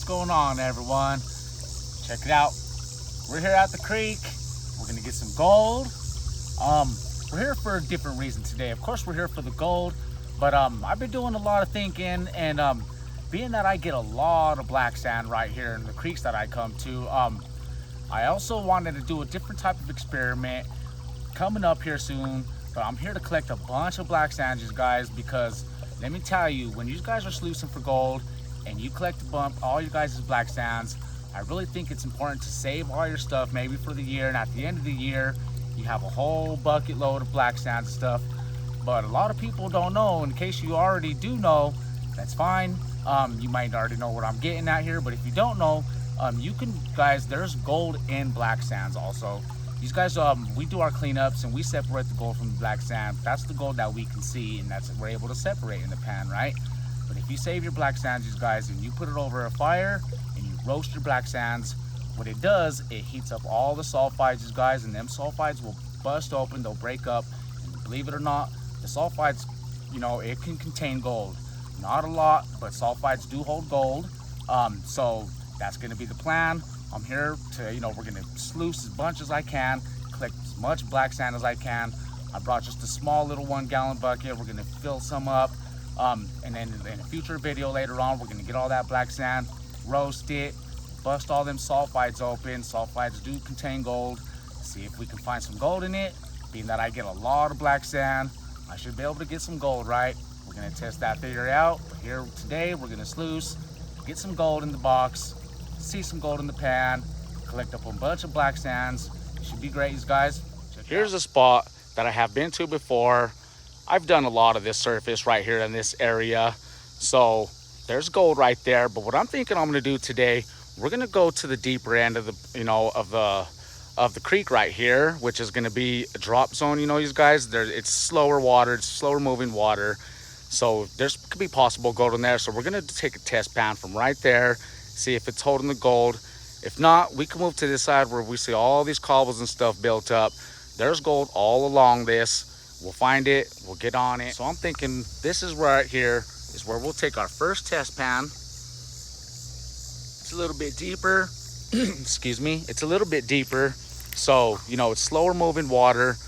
going on, everyone? Check it out. We're here at the creek. We're gonna get some gold. We're here for a different reason today. Of course, we're here for the gold, but I've been doing a lot of thinking, and being that I get a lot of black sand right here in the creeks that I come to, I also wanted to do a different type of experiment coming up here soon. But I'm here to collect a bunch of black sands, guys, because let me tell you, when you guys are sluicing for gold and you collect all you guys' black sands, I really think it's important to save all your stuff maybe for the year, and at the end of the year you have a whole bucket load of black sands and stuff. But a lot of people don't know. In case you already do know, that's fine. You might already know what I'm getting at here, but if you don't know, you can, guys, there's gold in black sands also. These guys, we do our cleanups and we separate the gold from the black sand. That's the gold that we can see, and that's we're able to separate in the pan, right? But if you save your black sands, these guys, and you put it over a fire and you roast your black sands, what it does, it heats up all the sulfides, these guys, and them sulfides will bust open, they'll break up. And believe it or not, the sulfides, you know, it can contain gold. Not a lot, but sulfides do hold gold. So that's gonna be the plan. I'm here to, you know, we're gonna sluice as much as I can, collect as much black sand as I can. I brought just a small little 1 gallon bucket. We're gonna fill some up. And then in a future video later on, we're gonna get all that black sand, roast it, bust all them sulfides open. Sulfides do contain gold. See if we can find some gold in it. Being that I get a lot of black sand, I should be able to get some gold, right? We're gonna test that theory out. But here today, we're gonna sluice, get some gold in the box, see some gold in the pan, collect up a bunch of black sands. It should be great, you guys. Here's a spot that I have been to before. I've done a lot of this surface right here in this area. So there's gold right there. But what I'm thinking I'm gonna do today, we're gonna go to the deeper end of the, you know, of the creek right here, which is gonna be a drop zone, you know, you guys. It's slower water, it's slower moving water. So there's could be possible gold in there. So we're gonna take a test pan from right there, see if it's holding the gold. If not, we can move to this side where we see all these cobbles and stuff built up. There's gold all along this. We'll find it, we'll get on it. So I'm thinking this is right here is where we'll take our first test pan. It's a little bit deeper. Excuse me, it's a little bit deeper. So, you know, it's slower moving water.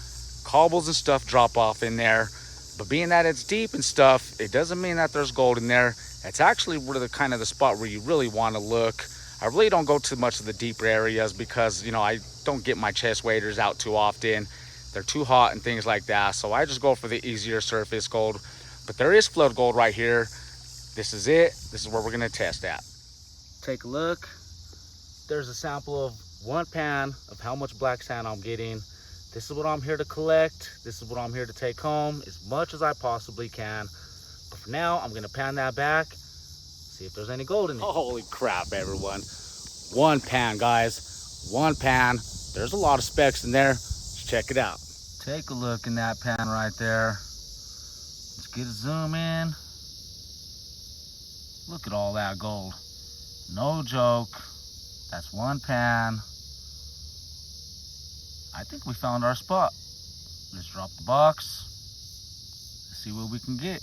Cobbles and stuff drop off in there. But being that it's deep and stuff, it doesn't mean that there's gold in there. It's actually where the kind of the spot where you really want to look. I really don't go too much of the deeper areas because, you know, I don't get my chest waders out too often. They're too hot and things like that. So I just go for the easier surface gold. But there is flood gold right here. This is it. This is where we're gonna test at. Take a look. There's a sample of 1 pan of how much black sand I'm getting. This is what I'm here to collect. This is what I'm here to take home as much as I possibly can. But for now, I'm gonna pan that back, see if there's any gold in it. Holy crap, everyone. 1 pan, guys. 1 pan. There's a lot of specks in there. Let's check it out. Take a look in that pan right there. Let's get a zoom in. Look at all that gold. No joke. That's 1 pan. I think we found our spot. Let's drop the box. Let's see what we can get.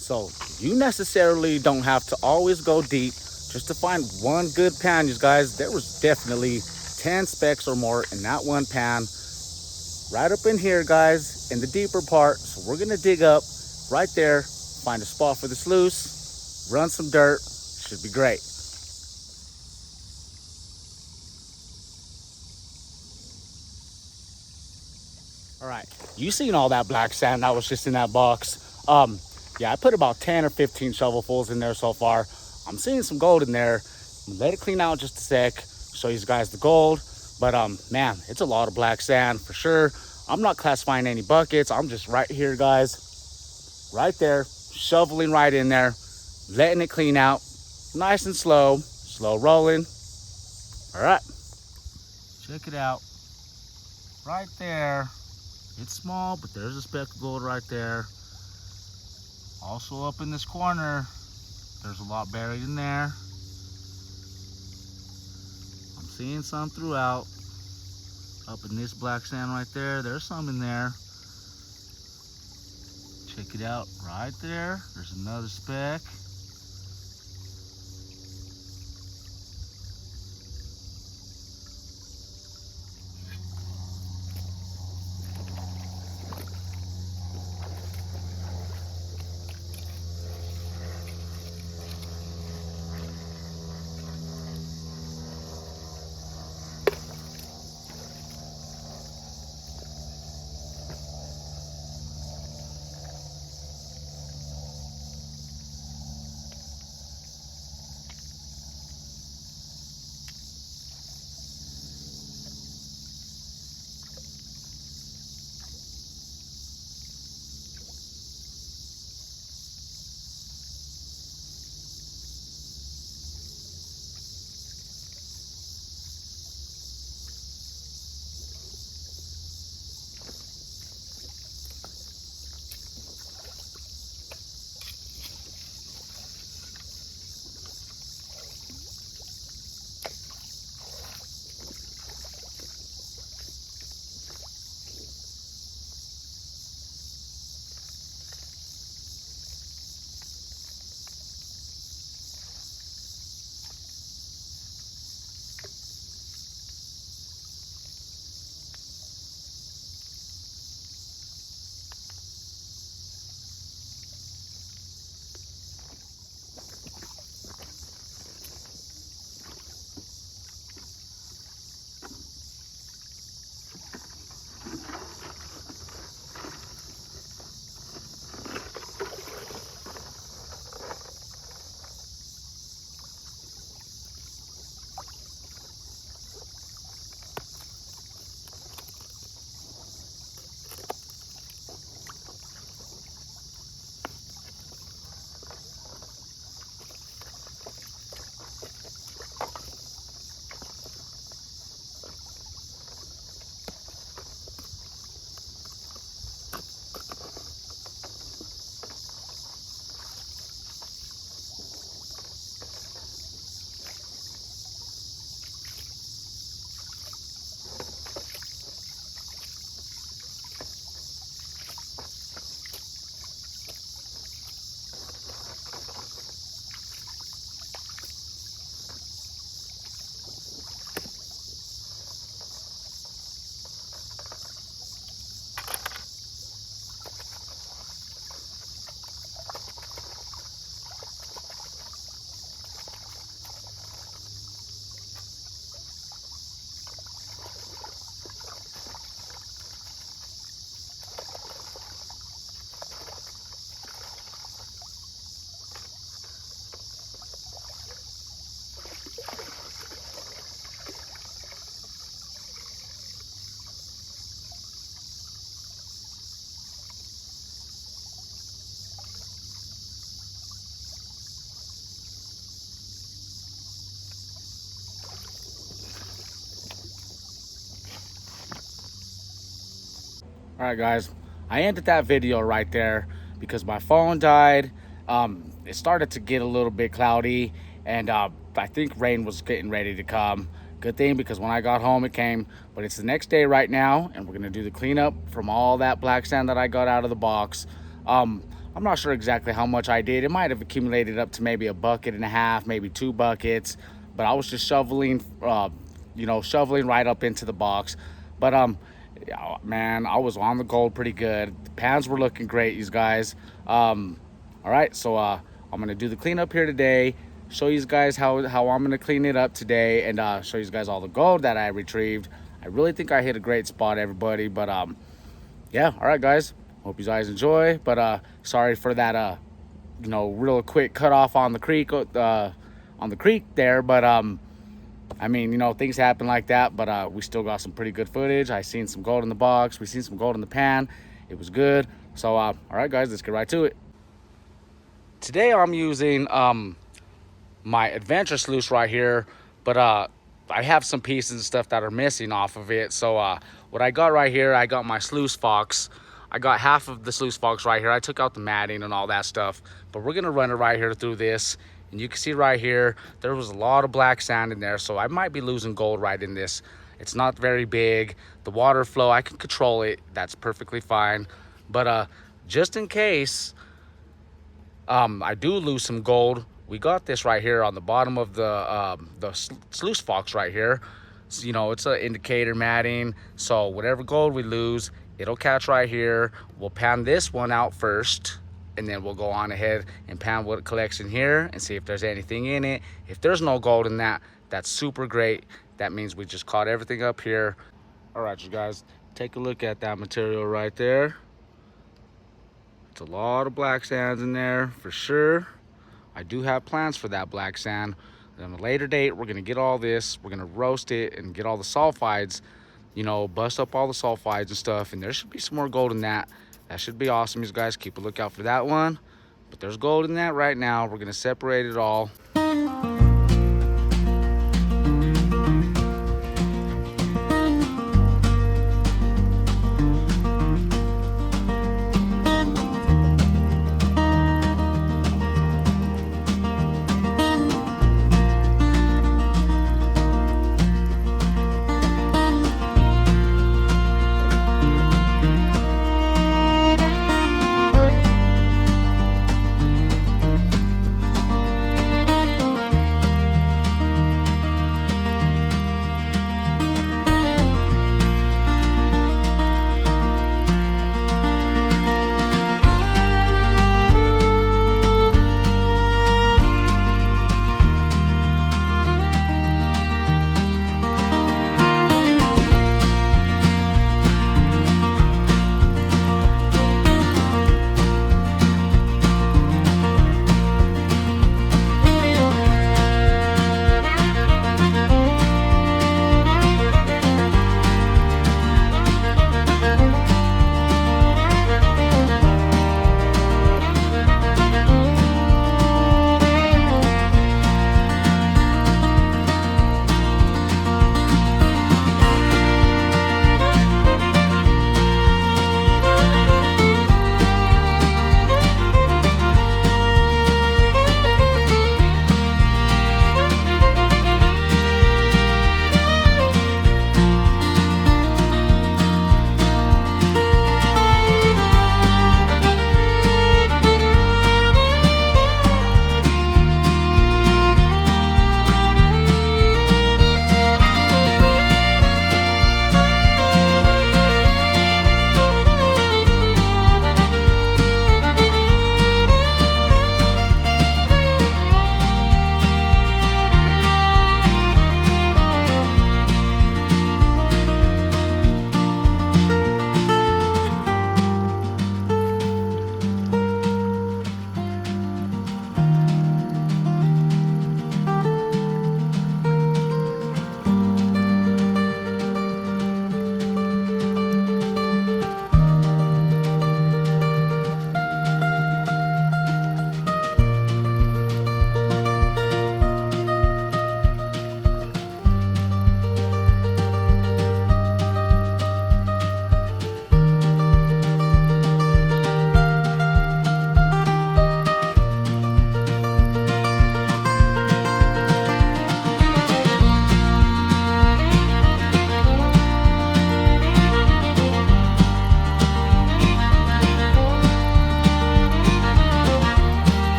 So you necessarily don't have to always go deep just to find 1 good pan, you guys. There was definitely 10 specks or more in that 1 pan. Right up in here, guys, in the deeper part. So we're gonna dig up right there, find a spot for the sluice, run some dirt. Should be great. All right, you seen all that black sand that was just in that box. Yeah, I put about 10 or 15 shovelfuls in there so far. I'm seeing some gold in there. Let it clean out just a sec, show you guys the gold. But man, it's a lot of black sand for sure. I'm not classifying any buckets. I'm just right here, guys, right there, shoveling right in there, letting it clean out, nice and slow rolling. All right, check it out. Right there. It's small, but there's a speck of gold right there. Also up in this corner, there's a lot buried in there. I'm seeing some throughout. Up in this black sand right there, there's some in there. Check it out right there. There's another speck. All right, guys, I ended that video right there because my phone died. It started to get a little bit cloudy, and I think rain was getting ready to come. Good thing, because when I got home it came, but it's the next day right now, and we're gonna do the cleanup from all that black sand that I got out of the box. I'm not sure exactly how much I did. It might have accumulated up to maybe a bucket and a half, maybe 2 buckets, but I was just shoveling, shoveling right up into the box. But yeah, man, I was on the gold pretty good. The pans were looking great, you guys. All right, so I'm gonna do the cleanup here today, show you guys how I'm gonna clean it up today, and show you guys all the gold that I retrieved. I really think I hit a great spot, everybody. But yeah, all right, guys, hope you guys enjoy. But sorry for that real quick cut off on the creek there. But I mean, things happen like that, but we still got some pretty good footage. I seen some gold in the box. We seen some gold in the pan. It was good. So all right, guys, let's get right to it. Today I'm using my adventure sluice right here, but I have some pieces and stuff that are missing off of it. So what I got right here, I got my sluice fox. I got half of the sluice fox right here. I took out the matting and all that stuff, but we're gonna run it right here through this. And you can see right here, there was a lot of black sand in there, so I might be losing gold right in this. It's not very big. The water flow, I can control it. That's perfectly fine. But just in case I do lose some gold, we got this right here on the bottom of the sluice box right here. So, you know, it's an indicator matting, so whatever gold we lose, it'll catch right here. We'll pan this one out first, and then we'll go on ahead and pan what collects in here and see if there's anything in it. If there's no gold in that, that's super great. That means we just caught everything up here. All right, you guys, take a look at that material right there. It's a lot of black sands in there for sure. I do have plans for that black sand. At a later date, we're gonna get all this, we're gonna roast it and get all the sulfides, you know, bust up all the sulfides and stuff, and there should be some more gold in that. That should be awesome, you guys. Keep a lookout for that one. But there's gold in that right now. We're gonna separate it all.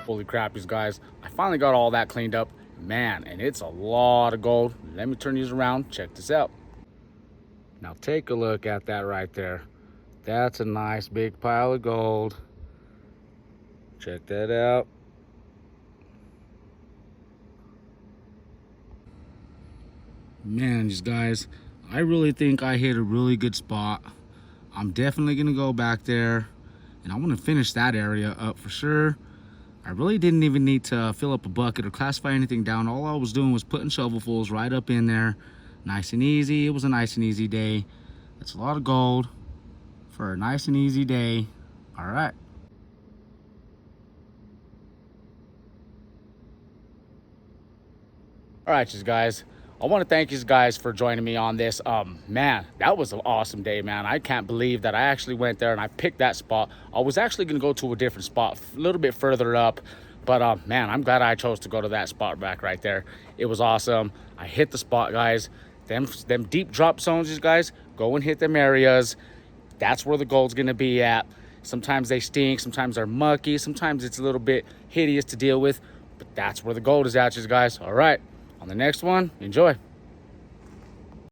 Holy crap, you guys. I finally got all that cleaned up, man, and it's a lot of gold. Let me turn these around. Check this out. Now take a look at that right there. That's a nice big pile of gold. Check that out. Man, these guys, I really think I hit a really good spot. I'm definitely gonna go back there and I want to finish that area up for sure. I really didn't even need to fill up a bucket or classify anything down. All I was doing was putting shovelfuls right up in there. Nice and easy. It was a nice and easy day. That's a lot of gold for a nice and easy day. All right. All right, you guys. I want to thank you guys for joining me on this. Man, that was an awesome day, man. I can't believe that I actually went there and I picked that spot. I was actually going to go to a different spot a little bit further up, but man, I'm glad I chose to go to that spot back right there. It was awesome. I hit the spot, guys. Them deep drop zones, you guys, go and hit them areas. That's where the gold's going to be at. Sometimes they stink, sometimes they're mucky, sometimes it's a little bit hideous to deal with, but that's where the gold is at, you guys. All right. On the next one, enjoy.